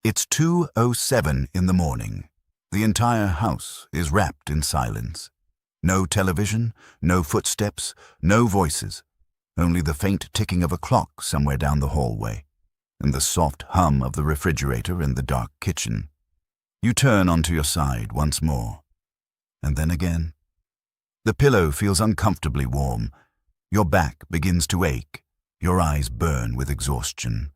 It's 2:07 in the morning. The entire house is wrapped in silence. No television, no footsteps, no voices, only the faint ticking of a clock somewhere down the hallway, and the soft hum of the refrigerator in the dark kitchen. You turn onto your side once more, and then again. The pillow feels uncomfortably warm. Your back begins to ache. Your eyes burn with exhaustion.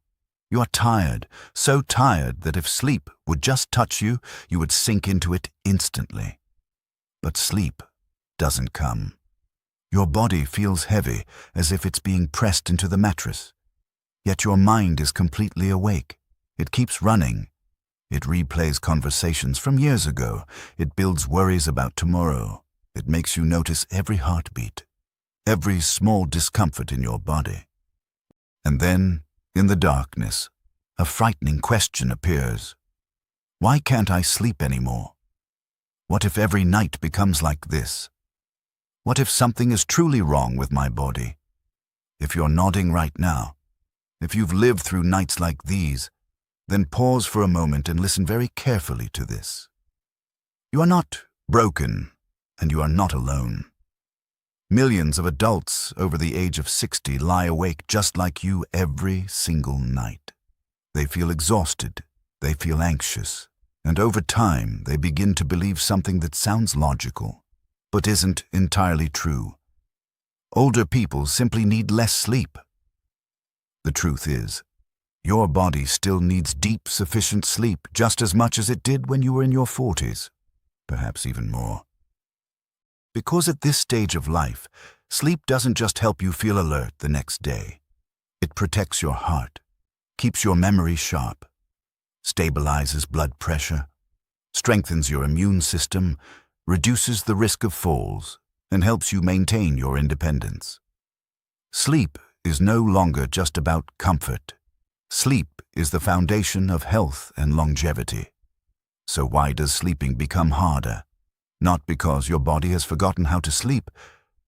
You are tired, so tired that if sleep would just touch you, you would sink into it instantly. But sleep doesn't come. Your body feels heavy, as if it's being pressed into the mattress. Yet your mind is completely awake. It keeps running. It replays conversations from years ago. It builds worries about tomorrow. It makes you notice every heartbeat, every small discomfort in your body. And then, in the darkness, a frightening question appears. Why can't I sleep anymore? What if every night becomes like this? What if something is truly wrong with my body? If you're nodding right now, if you've lived through nights like these, then pause for a moment and listen very carefully to this. You are not broken, and you are not alone. Millions of adults over the age of 60 lie awake just like you every single night. They feel exhausted, they feel anxious, and over time they begin to believe something that sounds logical, but isn't entirely true. Older people simply need less sleep. The truth is, your body still needs deep, sufficient sleep just as much as it did when you were in your 40s, perhaps even more. Because at this stage of life, sleep doesn't just help you feel alert the next day. It protects your heart, keeps your memory sharp, stabilizes blood pressure, strengthens your immune system, reduces the risk of falls, and helps you maintain your independence. Sleep is no longer just about comfort. Sleep is the foundation of health and longevity. So why does sleeping become harder? Not because your body has forgotten how to sleep,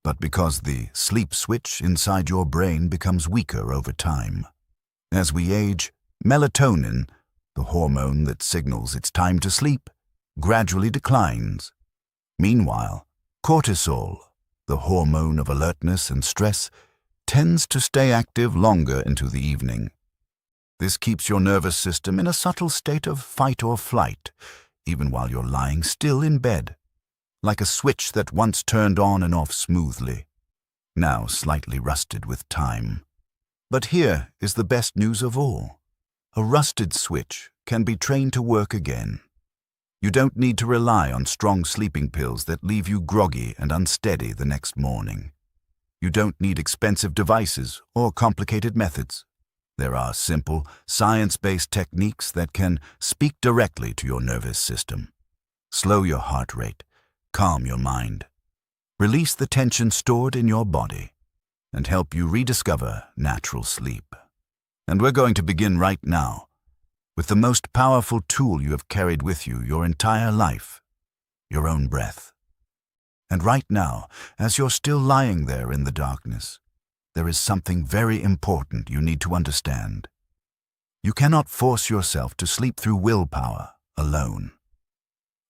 but because the sleep switch inside your brain becomes weaker over time. As we age, melatonin, the hormone that signals it's time to sleep, gradually declines. Meanwhile, cortisol, the hormone of alertness and stress, tends to stay active longer into the evening. This keeps your nervous system in a subtle state of fight or flight, even while you're lying still in bed, like a switch that once turned on and off smoothly, now slightly rusted with time. But here is the best news of all. A rusted switch can be trained to work again. You don't need to rely on strong sleeping pills that leave you groggy and unsteady the next morning. You don't need expensive devices or complicated methods. There are simple, science-based techniques that can speak directly to your nervous system. Slow your heart rate, calm your mind, release the tension stored in your body, and help you rediscover natural sleep. And we're going to begin right now with the most powerful tool you have carried with you your entire life, your own breath. And right now, as you're still lying there in the darkness, there is something very important you need to understand. You cannot force yourself to sleep through willpower alone.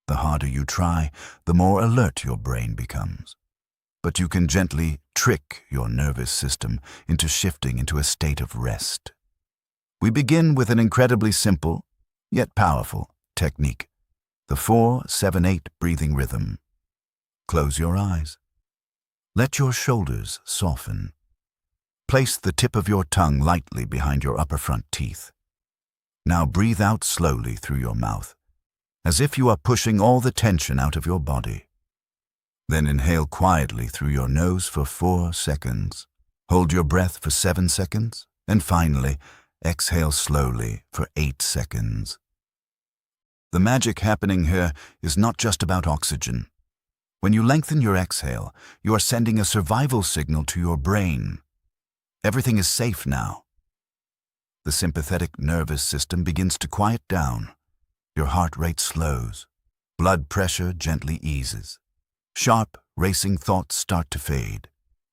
The harder you try, the more alert your brain becomes. But you can gently trick your nervous system into shifting into a state of rest. We begin with an incredibly simple, yet powerful, technique, the 4-7-8 breathing rhythm. Close your eyes. Let your shoulders soften. Place the tip of your tongue lightly behind your upper front teeth. Now breathe out slowly through your mouth, as if you are pushing all the tension out of your body. Then inhale quietly through your nose for 4 seconds. Hold your breath for 7 seconds, and finally, exhale slowly for 8 seconds. The magic happening here is not just about oxygen. When you lengthen your exhale, you are sending a survival signal to your brain. Everything is safe now. The sympathetic nervous system begins to quiet down. Your heart rate slows. Blood pressure gently eases. Sharp, racing thoughts start to fade,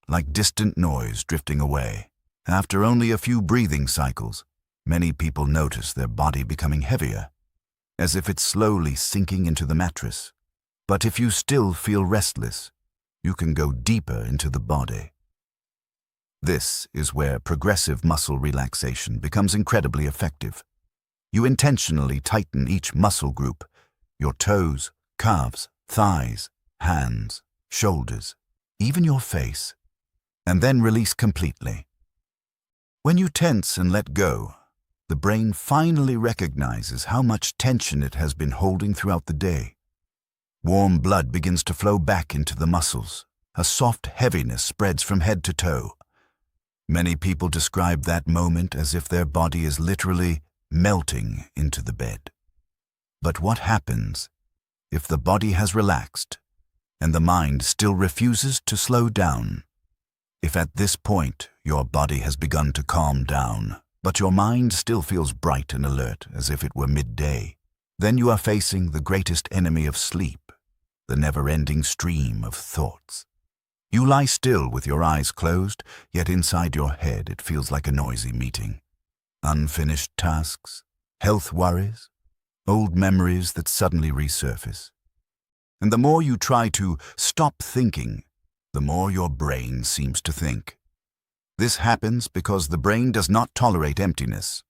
like distant noise drifting away. After only a few breathing cycles, Many people notice their body becoming heavier, as if it's slowly sinking into the mattress. But if you still feel restless, you can go deeper into the body. This is where progressive muscle relaxation becomes incredibly effective. You intentionally tighten each muscle group, your toes, calves, thighs, hands, shoulders, even your face, and then release completely. When you tense and let go, the brain finally recognizes how much tension it has been holding throughout the day. Warm blood begins to flow back into the muscles. A soft heaviness spreads from head to toe. Many people describe that moment as if their body is literally melting into the bed. But what happens if the body has relaxed and the mind still refuses to slow down? If at this point your body has begun to calm down, but your mind still feels bright and alert as if it were midday, then you are facing the greatest enemy of sleep, the never-ending stream of thoughts. You lie still with your eyes closed, yet inside your head it feels like a noisy meeting. Unfinished tasks, health worries, old memories that suddenly resurface. And the more you try to stop thinking, the more your brain seems to think. This happens because the brain does not tolerate emptiness.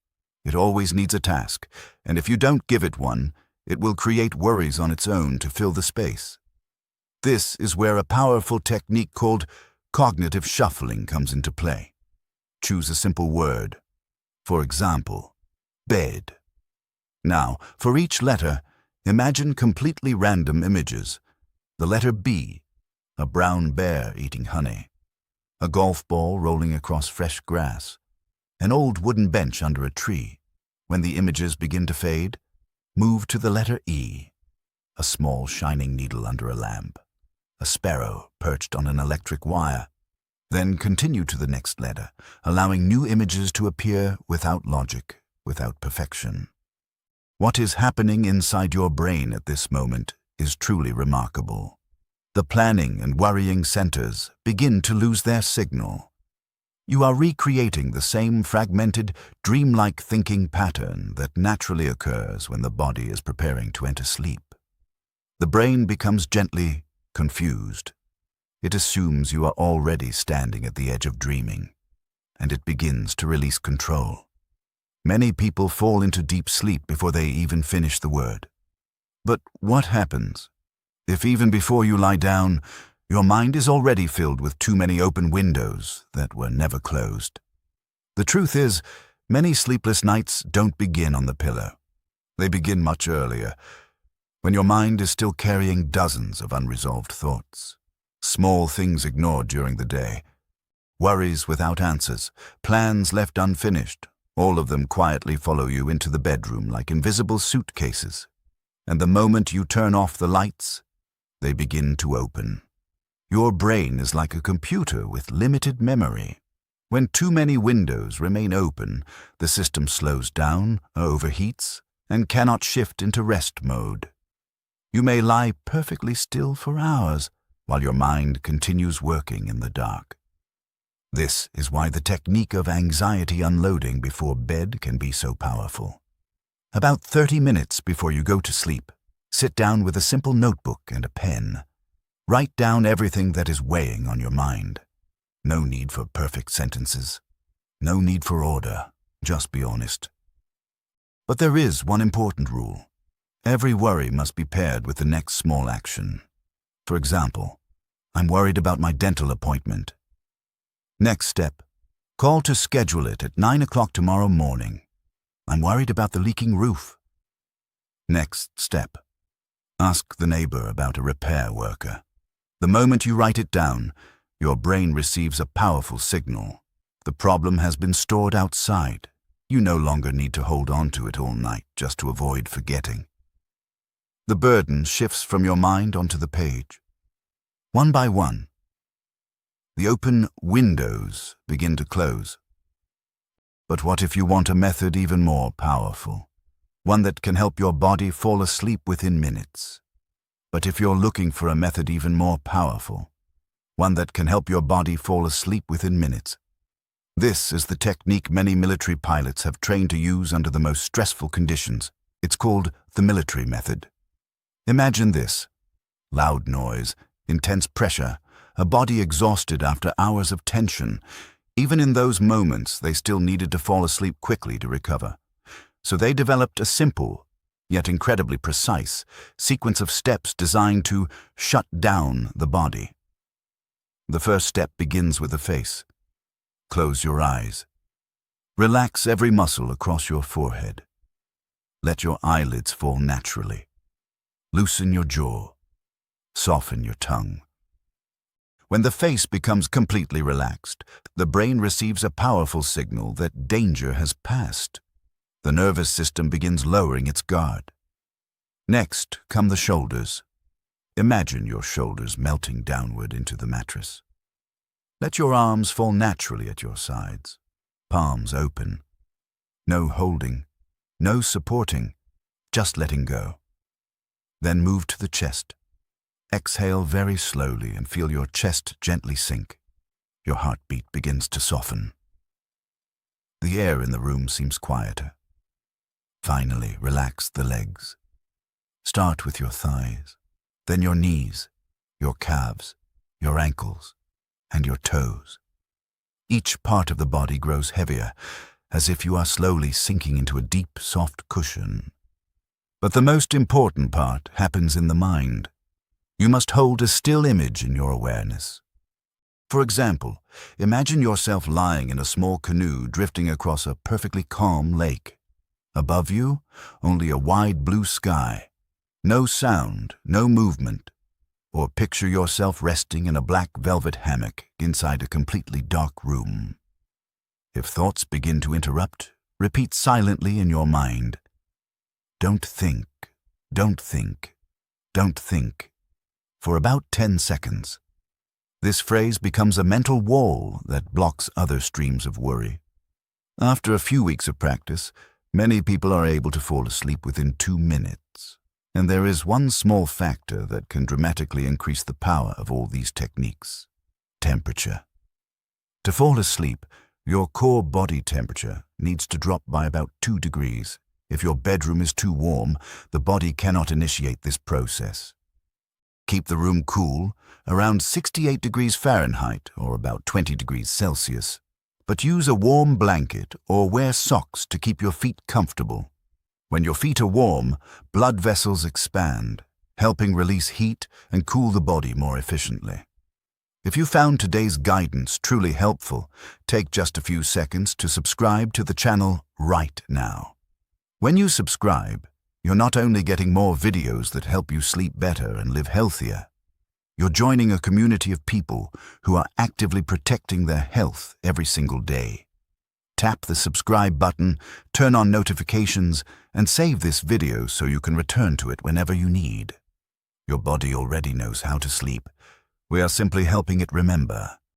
It always needs a task, and if you don't give it one, it will create worries on its own to fill the space. This is where a powerful technique called cognitive shuffling comes into play. Choose a simple word. For example, bed. Now, for each letter, imagine completely random images. The letter B, a brown bear eating honey, a golf ball rolling across fresh grass, an old wooden bench under a tree. When the images begin to fade, move to the letter E, a small shining needle under a lamp, a sparrow perched on an electric wire. Then continue to the next letter, allowing new images to appear without logic, without perfection. What is happening inside your brain at this moment is truly remarkable. The planning and worrying centers begin to lose their signal. You are recreating the same fragmented, dreamlike thinking pattern that naturally occurs when the body is preparing to enter sleep. The brain becomes gently confused. It assumes you are already standing at the edge of dreaming, and it begins to release control. Many people fall into deep sleep before they even finish the word. But what happens if even before you lie down, your mind is already filled with too many open windows that were never closed? The truth is, many sleepless nights don't begin on the pillow. They begin much earlier, when your mind is still carrying dozens of unresolved thoughts. Small things ignored during the day, worries without answers, plans left unfinished, all of them quietly follow you into the bedroom like invisible suitcases. And the moment you turn off the lights, they begin to open. Your brain is like a computer with limited memory. When too many windows remain open, the system slows down, overheats, and cannot shift into rest mode. You may lie perfectly still for hours, while your mind continues working in the dark. This is why the technique of anxiety unloading before bed can be so powerful. About 30 minutes before you go to sleep, sit down with a simple notebook and a pen. Write down everything that is weighing on your mind. No need for perfect sentences. No need for order. Just be honest. But there is one important rule. Every worry must be paired with the next small action. For example, I'm worried about my dental appointment. Next step, call to schedule it at 9 o'clock tomorrow morning. I'm worried about the leaking roof. Next step, ask the neighbor about a repair worker. The moment you write it down, your brain receives a powerful signal. The problem has been stored outside. You no longer need to hold on to it all night just to avoid forgetting. The burden shifts from your mind onto the page. One by one, the open windows begin to close. But what if you want a method even more powerful? One that can help your body fall asleep within minutes. But if you're looking for a method even more powerful, one that can help your body fall asleep within minutes, This is the technique many military pilots have trained to use under the most stressful conditions. It's called the military method. Imagine this: loud noise, intense pressure, a body exhausted after hours of tension. Even in those moments, they still needed to fall asleep quickly to recover. So they developed a simple, yet incredibly precise, sequence of steps designed to shut down the body. The first step begins with the face. Close your eyes. Relax every muscle across your forehead. Let your eyelids fall naturally. Loosen your jaw. Soften your tongue. When the face becomes completely relaxed, the brain receives a powerful signal that danger has passed. The nervous system begins lowering its guard. Next come the shoulders. Imagine your shoulders melting downward into the mattress. Let your arms fall naturally at your sides, palms open. No holding, no supporting, just letting go. Then move to the chest. Exhale very slowly and feel your chest gently sink. Your heartbeat begins to soften. The air in the room seems quieter. Finally, relax the legs. Start with your thighs, then your knees, your calves, your ankles, and your toes. Each part of the body grows heavier, as if you are slowly sinking into a deep, soft cushion. But the most important part happens in the mind. You must hold a still image in your awareness. For example, imagine yourself lying in a small canoe drifting across a perfectly calm lake. Above you, only a wide blue sky. No sound, no movement. Or picture yourself resting in a black velvet hammock inside a completely dark room. If thoughts begin to interrupt, repeat silently in your mind, "Don't think, don't think, don't think," for about 10 seconds. This phrase becomes a mental wall that blocks other streams of worry. After a few weeks of practice, many people are able to fall asleep within 2 minutes. And there is one small factor that can dramatically increase the power of all these techniques: temperature. To fall asleep, your core body temperature needs to drop by about 2 degrees. If your bedroom is too warm, the body cannot initiate this process. Keep the room cool, around 68 degrees Fahrenheit or about 20 degrees Celsius, but use a warm blanket or wear socks to keep your feet comfortable. When your feet are warm, blood vessels expand, helping release heat and cool the body more efficiently. If you found today's guidance truly helpful, take just a few seconds to subscribe to the channel right now. When you subscribe, you're not only getting more videos that help you sleep better and live healthier, you're joining a community of people who are actively protecting their health every single day. Tap the subscribe button, turn on notifications, and save this video so you can return to it whenever you need. Your body already knows how to sleep. We are simply helping it remember.